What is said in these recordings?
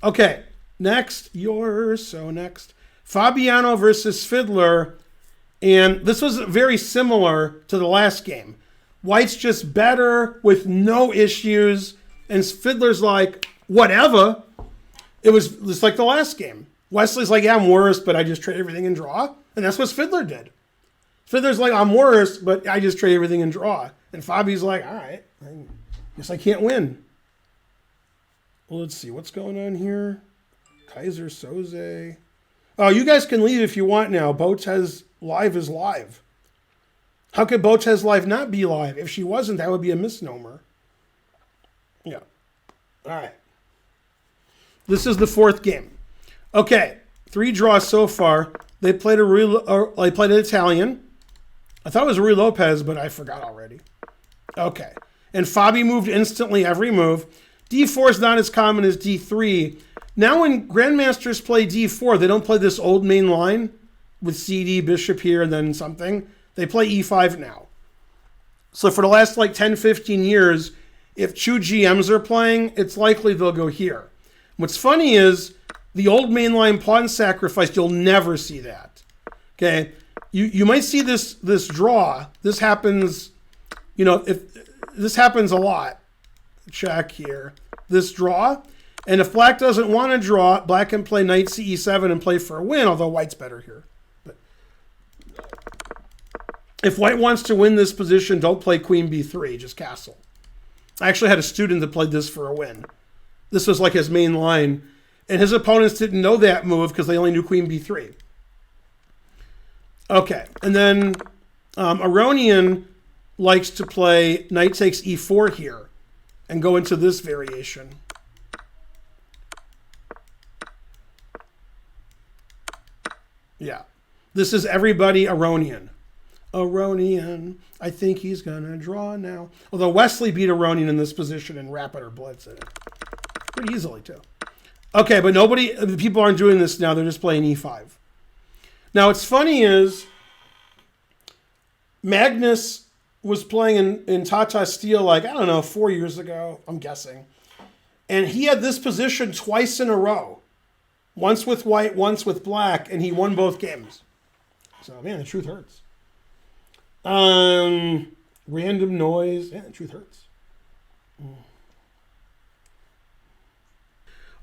Okay, next. Next. Fabiano versus Svidler. And this was very similar to the last game. White's just better with no issues. And Svidler's like, whatever. It was just like the last game. Wesley's like, yeah, I'm worse, but I just trade everything and draw. And that's what Svidler did. Svidler's like, I'm worse, but I just trade everything and draw. And Fabi's like, all right, I guess I can't win. Well, let's see. What's going on here? Kaiser Soze. Oh, you guys can leave if you want now. Botez Live is live. How could Botez Live not be live? If she wasn't, that would be a misnomer. Yeah. All right. This is the fourth game. Okay. 3 draws so far. They played an Italian. I thought it was Rui Lopez, but I forgot already. Okay. And Fabi moved instantly every move. D4 is not as common as D3. Now when Grandmasters play D4, they don't play this old main line with CD, Bishop here, and then something. They play E5 now. So for the last 10, 15 years, if two GMs are playing, it's likely they'll go here. What's funny is the old mainline pawn sacrifice, you'll never see that. Okay? You might see this draw. This happens, if this happens a lot. Check here. This draw. And if black doesn't want to draw, black can play knight CE7 and play for a win, although white's better here. But if white wants to win this position, don't play queen B3, just castle. I actually had a student that played this for a win. This was like his main line. And his opponents didn't know that move because they only knew queen B3. Okay, and then Aronian likes to play knight takes E4 here and go into this variation. Yeah, this is everybody Aronian. Aronian, I think he's going to draw now. Although Wesley beat Aronian in this position in Rapid or Blitz pretty easily too. Okay, but the people aren't doing this now. They're just playing E5. Now, what's funny is Magnus was playing in Tata Steel 4 years ago, I'm guessing. And he had this position twice in a row. Once with white, once with black, and he won both games. So, man, the truth hurts. Random noise. Yeah, the truth hurts.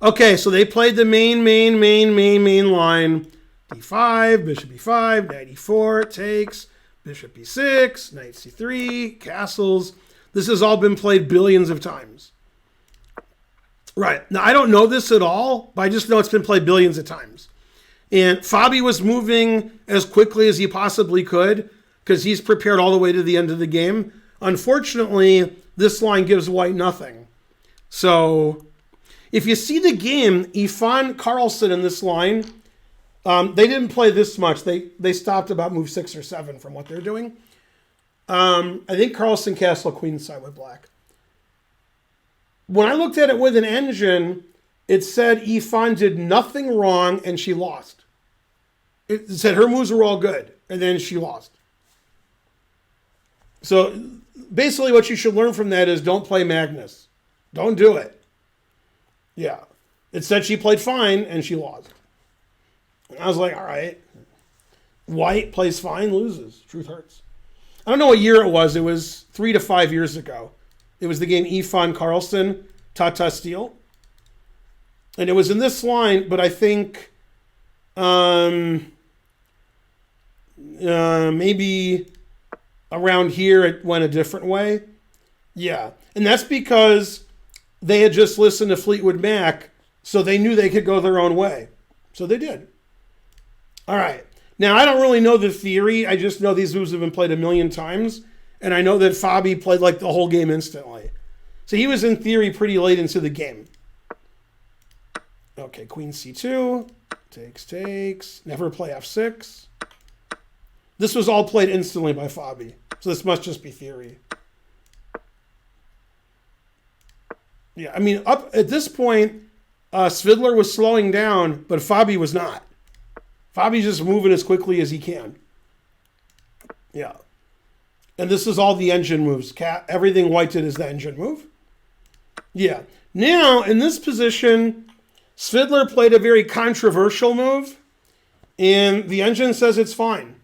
Okay, so they played the main line. D5, bishop E5, knight E4, takes, bishop E6, knight C3, castles. This has all been played billions of times. Right. Now, I don't know this at all, but I just know it's been played billions of times. And Fabi was moving as quickly as he possibly could because he's prepared all the way to the end of the game. Unfortunately, this line gives white nothing. So if you see the game, Ifan Carlsen in this line, they didn't play this much. They stopped about move 6 or 7 from what they're doing. I think Carlsen castle queenside with black. When I looked at it with an engine, it said Ifan did nothing wrong and she lost. It said her moves were all good and then she lost. So basically what you should learn from that is don't play Magnus. Don't do it. Yeah. It said she played fine and she lost. And I was like, all right. White plays fine, loses. Truth hurts. I don't know what year it was. It was 3 to 5 years ago. It was the game Ifan Carlsen, Tata Steel. And it was in this line, but I think maybe around here it went a different way. Yeah. And that's because they had just listened to Fleetwood Mac, so they knew they could go their own way. So they did. All right. Now, I don't really know the theory. I just know these moves have been played a million times. And I know that Fabi played the whole game instantly. So he was in theory pretty late into the game. Okay, queen c2. Takes. Never play f6. This was all played instantly by Fabi. So this must just be theory. Yeah, I mean, up at this point, Svidler was slowing down, but Fabi was not. Fabi's just moving as quickly as he can. Yeah. And this is all the engine moves. Everything white did is the engine move. Yeah. Now, in this position, Svidler played a very controversial move, and the engine says it's fine.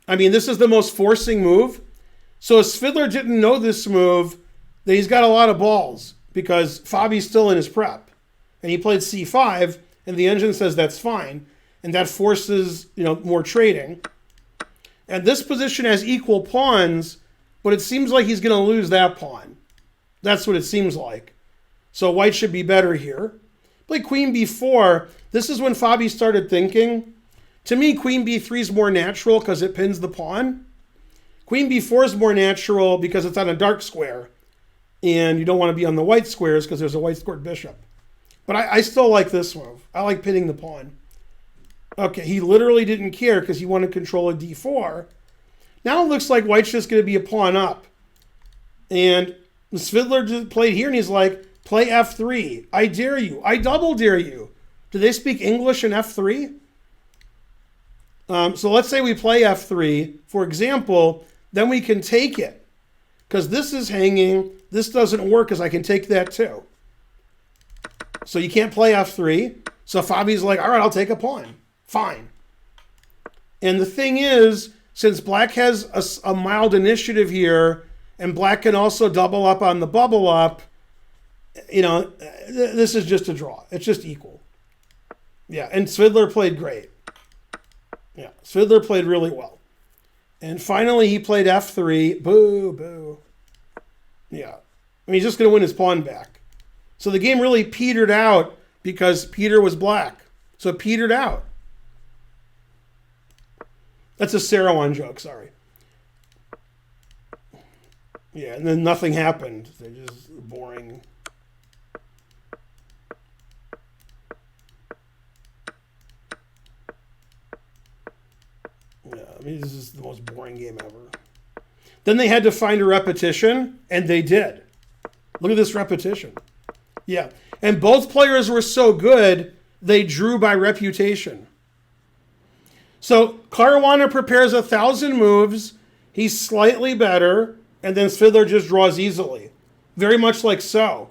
I mean, this is the most forcing move. So if Svidler didn't know this move, then he's got a lot of balls because Fabi's still in his prep. And he played c5, and the engine says that's fine. And that forces, more trading. And this position has equal pawns, but it seems like he's going to lose that pawn. That's what it seems like. So white should be better here. Play queen b4. This is when Fabi started thinking. To me, queen b3 is more natural because it pins the pawn. Queen b4 is more natural because it's on a dark square. And you don't want to be on the white squares because there's a white squared bishop. But I still like this move. I like pinning the pawn. Okay, he literally didn't care because he wanted control of d4. Now it looks like white's just going to be a pawn up. And Svidler just played here and he's like, play f3. I dare you. I double dare you. Do they speak English in f3? So let's say we play f3, for example, then we can take it. Because this is hanging. This doesn't work because I can take that too. So you can't play f3. So Fabi's like, all right, I'll take a pawn. Fine. And the thing is, since black has a mild initiative here, and black can also double up on the bubble up, this is just a draw. It's just equal. Yeah, and Svidler played great. Yeah, Svidler played really well. And finally, he played f3. Boo, boo. Yeah. I mean, he's just going to win his pawn back. So the game really petered out because Peter was black. So it petered out. That's a Saruman joke, sorry. Yeah, and then nothing happened. They're just boring. Yeah, I mean, this is the most boring game ever. Then they had to find a repetition, and they did. Look at this repetition. Yeah, and both players were so good, they drew by reputation. So Caruana prepares 1,000 moves. He's slightly better, and then Svidler just draws easily. Very much like so.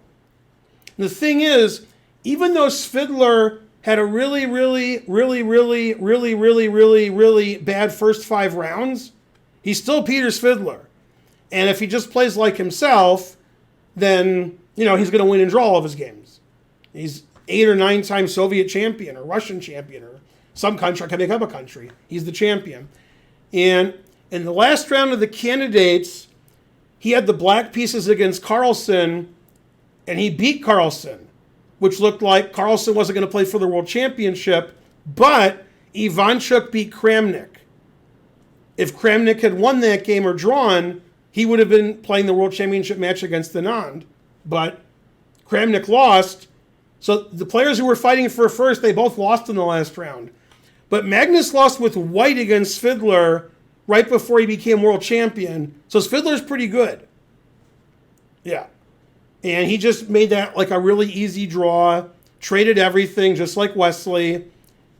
And the thing is, even though Svidler had a really bad first 5 rounds, he's still Peter Svidler. And if he just plays like himself, then, he's going to win and draw all of his games. He's 8 or 9 times Soviet champion or Russian champion or some country. I can make up a country. He's the champion. And in the last round of the candidates, he had the black pieces against Carlsen, and he beat Carlsen, which looked like Carlsen wasn't going to play for the world championship, but Ivanchuk beat Kramnik. If Kramnik had won that game or drawn, he would have been playing the world championship match against Anand. But Kramnik lost. So the players who were fighting for first, they both lost in the last round. But Magnus lost with white against Svidler right before he became world champion. So Svidler's pretty good. Yeah. And he just made that like a really easy draw, traded everything just like Wesley,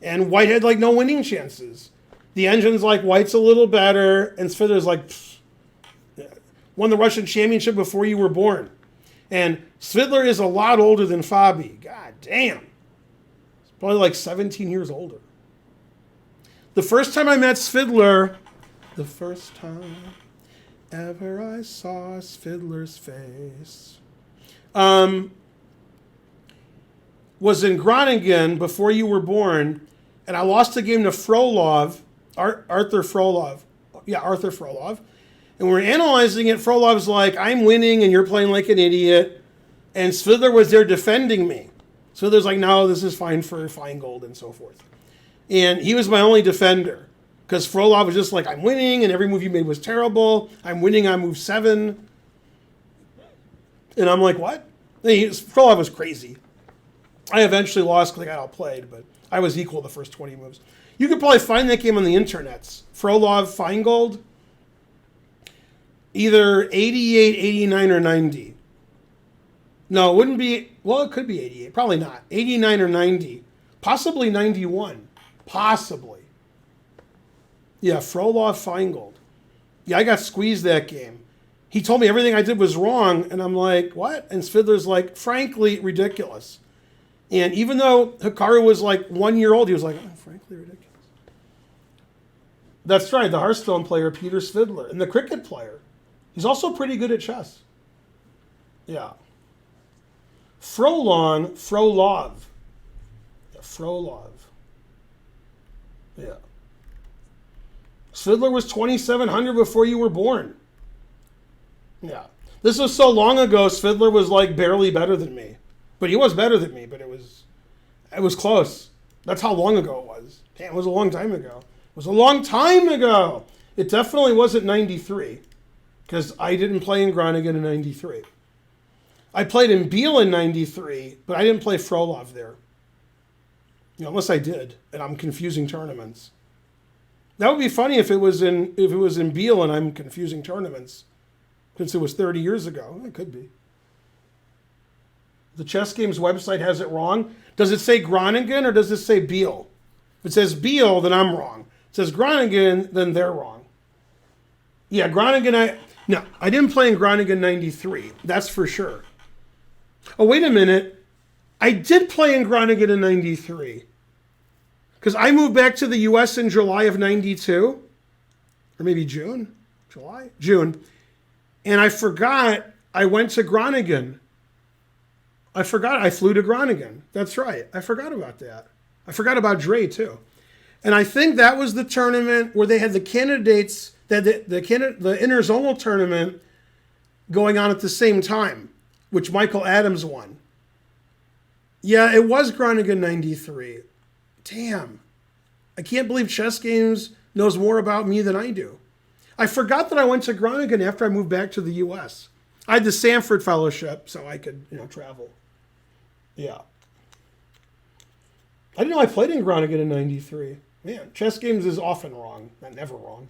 and white had like no winning chances. The engine's like, white's a little better, and Svidler's like, won the Russian championship before you were born. And Svidler is a lot older than Fabi. God damn. He's probably like 17 years older. The first time I met Svidler, the first time ever I saw Svidler's face, was in Groningen before you were born, and I lost a game to Frolov, Arthur Frolov. Yeah, Arthur Frolov. And we're analyzing it. Frolov's like, I'm winning and you're playing like an idiot. And Svidler was there defending me. Svidler's like, no, this is fine for Feingold and so forth. And he was my only defender. Because Frolov was just like, I'm winning and every move you made was terrible. I'm winning on move 7. And I'm like, what? Frolov was crazy. I eventually lost because I got outplayed, but I was equal the first 20 moves. You could probably find that game on the internets. Frolov, Feingold. Either 88, 89, or 90. No, it wouldn't be... Well, it could be 88. Probably not. 89 or 90. Possibly 91. Possibly. Yeah, Frolov, Feingold. Yeah, I got squeezed that game. He told me everything I did was wrong, and I'm like, what? And Svidler's like, frankly, ridiculous. And even though Hikaru was like 1 year old, he was like, oh, frankly ridiculous. That's right, the Hearthstone player, Peter Svidler, and the cricket player. He's also pretty good at chess. Yeah. Frolov. Yeah, Frolov. Yeah. Svidler was 2,700 before you were born. Yeah. This was so long ago, Svidler was like barely better than me. But he was better than me, but it was close. That's how long ago it was. Damn, it was a long time ago. It was a long time ago. It definitely wasn't 93, because I didn't play in Groningen in 93. I played in Biel in 93, but I didn't play Frolov there. You know, unless I did, and I'm confusing tournaments. That would be funny if it was in Biel and I'm confusing tournaments, since it was 30 years ago. It could be. The Chess Games website has it wrong. Does it say Groningen or does it say Biel? If it says Biel, then I'm wrong. If it says Groningen, then they're wrong. Yeah, Groningen, I didn't play in Groningen 93. That's for sure. Oh, wait a minute. I did play in Groningen in 93. Because I moved back to the U.S. in July of 92. Or maybe June? July? June. And I forgot I went to Groningen. I forgot I flew to Groningen. That's right. I forgot about that. I forgot about Dre, too. And I think that was the tournament where they had the candidates, that the interzonal tournament going on at the same time, which Michael Adams won. Yeah, it was Groningen 93. Damn. I can't believe Chess Games knows more about me than I do. I forgot that I went to Groningen after I moved back to the U.S. I had the Sanford Fellowship, so I could, travel. Yeah. I didn't know I played in Groningen in 93. Man, Chess Games is often wrong. Not never wrong.